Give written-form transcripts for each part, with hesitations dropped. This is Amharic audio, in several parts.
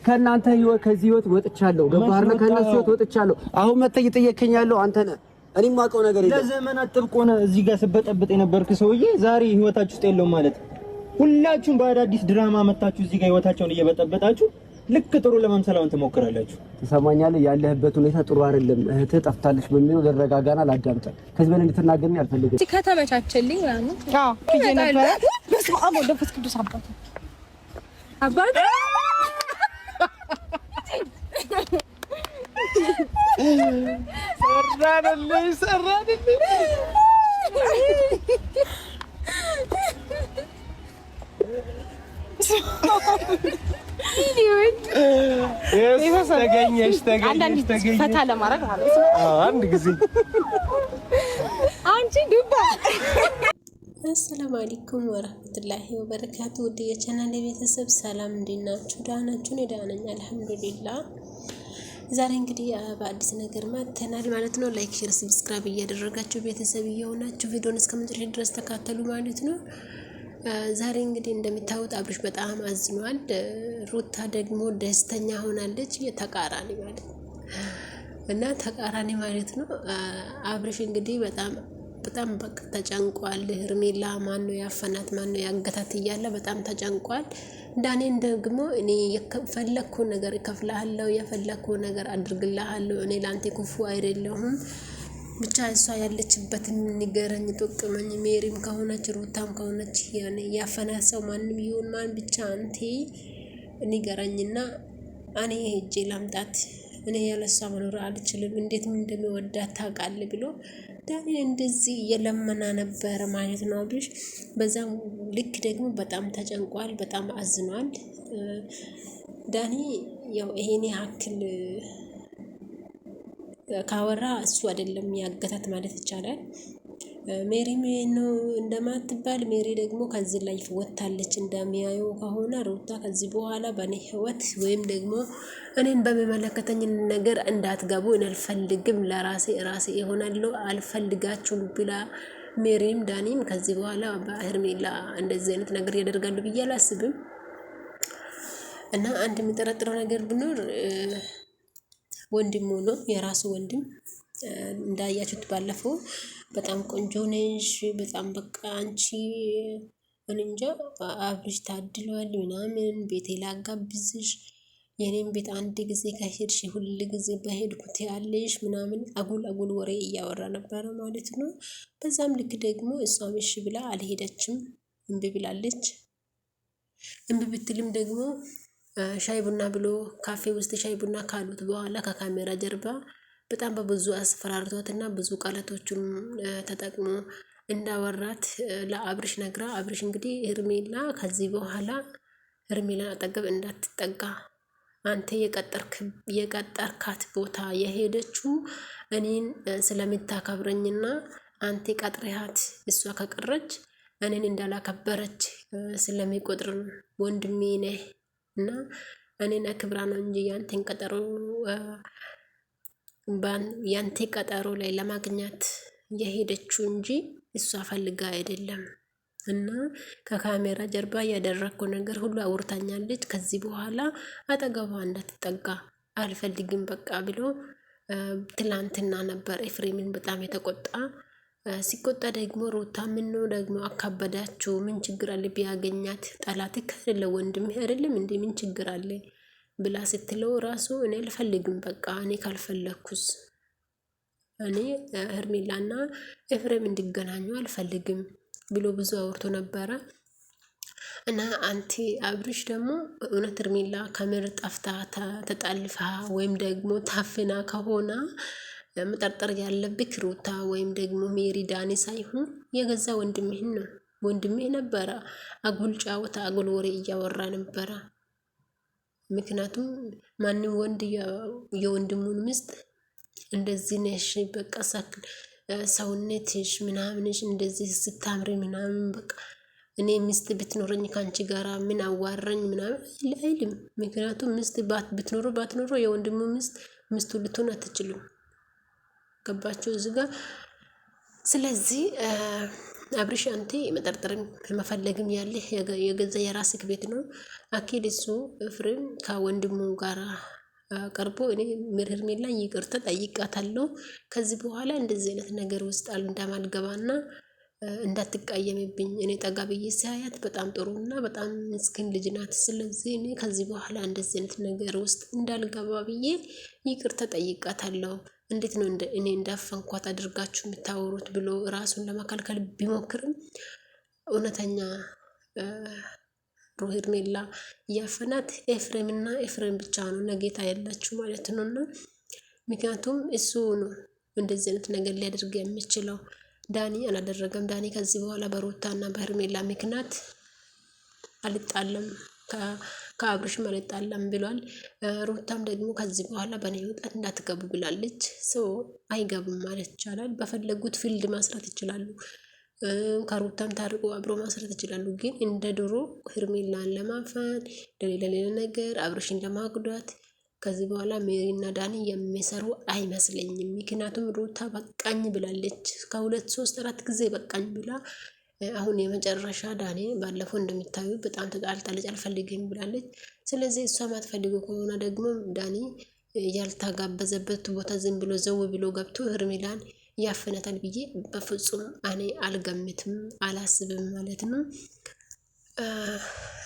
ከእናንተ ህይወት ከዚህ ህይወት ወጥቻለሁ። ገባህ? ከእነሱ ህይወት ወጥቻለሁ። አሁን መተህ እየጠየከኝ ያለው አንተ ነህ። እኔም ማውቀው ነገር የለም። ለዘመናት ጥብቅ ሆነ እዚህ ጋር ስበጠብጥ የነበርክ ሰውዬ ዛሬ ህይወታችሁ ውስጥ የለውም ማለት። ሁላችሁም በአዳዲስ ድራማ መታችሁ እዚህ ጋር ህይወታቸውን እየበጠበጣችሁ ልክ ጥሩ ለመምሰል አሁን ትሞክራላችሁ። ትሰማኛለህ? ያለህበት ሁኔታ ጥሩ አይደለም። እህትህ ጠፍታለች በሚለው ልረጋጋና ላዳምጣ። ከዚህ በላይ እንድትናገርኝ አልፈልግም። እዚህ ከተመቻቸልኝ ማለት አዎ ይጀነፈ በስመ አብ ወወልድ ወመንፈስ ቅዱስ አባት ሰራደልኝ ተገኘሽ ፈታ ለማድረግ ማለት ነው። አንድ ጊዜ አንቺ ዱባ። አሰላሙ አለይኩም ወራህመቱላሂ ወበረካቱ። ውድ የቻናሌ ቤተሰብ ሰላም እንዴት ናችሁ? ደህና ናችሁ? እኔ ደህና ነኝ አልሐምዱሊላህ። ዛሬ እንግዲህ በአዲስ ነገር መጥተናል ማለት ነው። ላይክ፣ ሼር፣ ሰብስክራይብ እያደረጋችሁ ቤተሰብ እየሆናችሁ ቪዲዮን እስከመጨረሻ ድረስ ተካተሉ ማለት ነው። ዛሬ እንግዲህ እንደምታዩት አብርሽ በጣም አዝኗል። ሩታ ደግሞ ደስተኛ ሆናለች። ተቃራኒ ማለት ነው እና ተቃራኒ ማለት ነው። አብርሽ እንግዲህ በጣም በቃ ተጨንቋል። ሄርሜላ ማነው ያፈናት ማነው ያገታት እያለ በጣም ተጨንቋል። ዳኔን ደግሞ እኔ የፈለኩ ነገር እከፍልሃለሁ፣ የፈለኩ ነገር አድርግልሃለሁ፣ እኔ ላንተ ክፉ አይደለሁም፣ ብቻ እሷ ያለችበትን ንገረኝ፣ ጥቅመኝ፣ ሜሪም ከሆነች ሩታም ከሆነች ያፈናት ሰው ማንም ይሁን ማን ብቻ አንተ ንገረኝና እኔ ሄጄ ላምጣት፣ እኔ ያለሷ መኖር አልችልም፣ እንዴት እንደሚወዳት ታውቃለህ ብሎ ዳኒ እንደዚህ እየለመና ነበር ማለት ነው አብርሽ። በዛም ልክ ደግሞ በጣም ተጨንቋል፣ በጣም አዝኗል። ዳኒ ያው ይሄን ያክል ካወራ እሱ አይደለም ያገታት ማለት ይቻላል። ሜሪ ነው እንደማትባል ሜሪ ደግሞ ከዚህ ላይ ወጣለች። እንደሚያዩ ከሆነ ሩታ ከዚህ በኋላ በኔ ህይወት ወይም ደግሞ እኔን በሚመለከተኝ ነገር እንዳትገቡ እኔ አልፈልግም፣ ለራሴ ይሆናለሁ፣ አልፈልጋችሁም ብላ ሜሪም ዳኒም ከዚህ በኋላ በሄርሜላ እንደዚህ አይነት ነገር ያደርጋሉ ብዬ አላስብም። እና አንድ የሚጠረጥረው ነገር ቢኖር ወንድሙ ነው፣ የራሱ ወንድም። እንዳያችሁት ባለፈው በጣም ቆንጆ ነሽ፣ በጣም በቃ አንቺ እንጃ አብርሽ ታድሏል ምናምን፣ ቤቴ ላጋብዝሽ፣ የኔን ቤት አንድ ጊዜ ከሄድሽ ሁል ጊዜ በሄድኩት ያለሽ ምናምን አጉል ወሬ እያወራ ነበረ ማለት ነው። በዛም ልክ ደግሞ እሷም እሺ ብላ አልሄደችም፣ እምቢ ብላለች። እምቢ ብትልም ደግሞ ሻይ ቡና ብሎ ካፌ ውስጥ ሻይ ቡና ካሉት በኋላ ከካሜራ ጀርባ በጣም በብዙ አስፈራርቷትና ብዙ ቃላቶችን ተጠቅሞ እንዳወራት ለአብርሽ ነግራ፣ አብርሽ እንግዲህ ሄርሜላ ከዚህ በኋላ ሄርሜላን አጠገብ እንዳትጠጋ፣ አንተ የቀጠርካት ቦታ የሄደችው እኔን ስለምታከብረኝና አንተ ቀጥረሃት እሷ ከቀረች እኔን እንዳላከበረች ስለሚቆጥር ወንድሜ ነህ እና እኔን አክብራ ነው እንጂ ያንተ ቀጠሮ ላይ ለማግኘት የሄደችው እንጂ እሷ ፈልጋ አይደለም። እና ከካሜራ ጀርባ ያደረግኩ ነገር ሁሉ አውርታኛለች። ከዚህ በኋላ አጠገቧ እንዳትጠጋ አልፈልግም በቃ ብሎ ትላንትና ነበር ኤፍሬምን በጣም የተቆጣ። ሲቆጣ ደግሞ ሩታ ምን ነው ደግሞ አካበዳችሁ፣ ምን ችግር አለ ቢያገኛት፣ ጠላትህ ከሌለ ወንድምህ አይደለም እንዴ ምን ችግር አለ ብላ ስትለው ራሱ እኔ አልፈልግም በቃ እኔ ካልፈለኩስ እኔ ሄርሜላና ኤፍሬም እንዲገናኙ አልፈልግም ብሎ ብዙ አውርቶ ነበረ። እና አንቲ አብርሽ ደግሞ እውነት ሄርሜላ ከምር ጠፍታ ተጣልፋ ወይም ደግሞ ታፍና ከሆነ መጠርጠር ያለብክ ሩታ ወይም ደግሞ ሜሪ ዳኒ ሳይሆን የገዛ ወንድምህን ነው። ወንድምህ ነበረ አጉል ጫወታ አጉል ወሬ እያወራ ነበረ። ምክንያቱም ማንም ወንድ የወንድሙን ምስት እንደዚህ ነሽ በቃ ሰውነትሽ ምናምንሽ እንደዚህ ስታምሪ ምናምን በቃ እኔ ሚስት ብትኖረኝ ካንቺ ጋራ ምን አዋረኝ ምናምን አይልም። ምክንያቱም ሚስት ባትኖሩ የወንድሙ ሚስቱ ልትሆን አትችልም። ገባችሁ እዚህ ጋር? ስለዚህ አብርሽ አንተ መጠርጠርም መፈለግም ያለህ የገዛ የራስህ ቤት ነው። አኪድ እሱ ኤፍሬም ከወንድሙ ጋር ቀርቦ እኔ ሄርሜላ ይቅርታ ጠይቃታለሁ ከዚህ በኋላ እንደዚህ አይነት ነገር ውስጥ እንዳማልገባና እንዳትቀየምብኝ እኔ ጠጋ ብዬ ሳያት በጣም ጥሩና በጣም ምስኪን ልጅ ናት። ስለዚህ እኔ ከዚህ በኋላ እንደዚህ አይነት ነገር ውስጥ እንዳልገባ ብዬ ይቅርታ ጠይቃታለሁ። እንዴት ነው እኔ እንዳፈንኳት አድርጋችሁ የምታወሩት ብሎ ራሱን ለማከልከል ቢሞክርም እውነተኛ ሄርሜላ እያፈናት ኤፍሬምና ኤፍሬም ብቻ ነው ነጌታ ያላችሁ ማለት ነውና ምክንያቱም እሱ ነው እንደዚህ አይነት ነገር ሊያደርግ የሚችለው። ዳኒ አላደረገም። ዳኒ ከዚህ በኋላ በሩታና በሄርሜላ ምክንያት አልጣለም ከአብርሽም አልጣለም ብሏል። ሩታም ደግሞ ከዚህ በኋላ በኔ ህይወት እንዳትገቡ ብላለች። አይገቡም ማለት ይቻላል። በፈለጉት ፊልድ ማስራት ይችላሉ። ከሩታም ታርቆ አብሮ ማስራት ይችላሉ። ግን እንደ ድሮ ሄርሜላን ለማፈን ለሌላ ነገር አብርሽን ለማጉዳት ከዚህ በኋላ ሜሪና ዳኒ የሚሰሩ አይመስለኝም። ምክንያቱም ሩታ በቃኝ ብላለች። ከሁለት ሶስት አራት ጊዜ በቃኝ ብላ አሁን የመጨረሻ ዳኒ ባለፈው እንደሚታዩ በጣም ተጣልታለች፣ አልፈልግም ብላለች። ስለዚህ እሷ ማትፈልገው ከሆነ ደግሞ ዳኒ ያልተጋበዘበት ቦታ ዝም ብሎ ዘው ብሎ ገብቶ ሄርሜላን ያፈነታል ብዬ በፍጹም እኔ አልገምትም አላስብም ማለት ነው።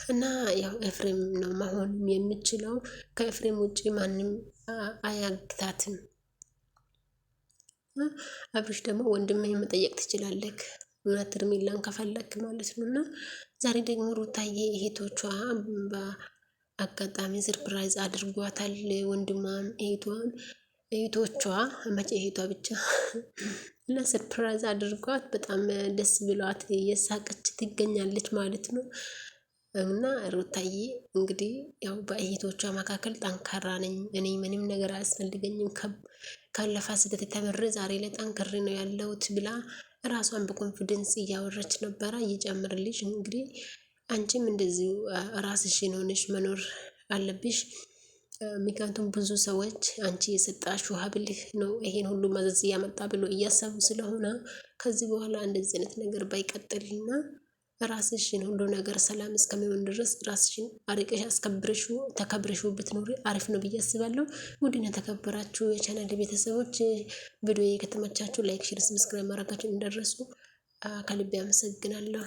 እና ያው ኤፍሬም ነው መሆን የሚችለው። ከኤፍሬም ውጪ ማንም አያግታትም። አብርሽ ደግሞ ወንድምህን መጠየቅ ትችላለህ እውነት ሄርሜላን ከፈለክ ማለት ነው። እና ዛሬ ደግሞ ሩታዬ እህቶቿ በአጋጣሚ ሰርፕራይዝ አድርጓታል። ወንድሟም እህቶቿ መቼ እህቷ ብቻ እና ሰርፕራይዝ አድርጓት በጣም ደስ ብሏት እየሳቀች ትገኛለች ማለት ነው። እና ሩታዬ እንግዲህ ያው በእህቶቿ መካከል ጠንካራ ነኝ እኔ ምንም ነገር አያስፈልገኝም ካለፋ ስህተት ተምሬ ዛሬ ላይ ጠንክሬ ነው ያለሁት ብላ ራሷን በኮንፊደንስ እያወራች ነበረ። ይጨምርልሽ እንግዲህ አንቺም እንደዚሁ ራስሽን ሆነሽ መኖር አለብሽ። ምክንያቱም ብዙ ሰዎች አንቺ የሰጣሽው ሀብል ነው ይሄን ሁሉ መዘዝ እያመጣ ብሎ እያሰቡ ስለሆነ ከዚህ በኋላ እንደዚህ አይነት ነገር ባይቀጥልና ራስሽን ሁሉ ነገር ሰላም እስከሚሆን ድረስ ራስሽን አርቀሽ አስከብረሽው ተከብረሽው ብትኖሪ አሪፍ ነው ብዬ አስባለሁ። ውድና ተከበራችሁ የቻናል ቤተሰቦች ቪዲዮ ከተመቻችሁ ላይክ፣ ሼር፣ ሰብስክራይብ ማድረጋችሁን እንዳትረሱ። ከልቤ አመሰግናለሁ።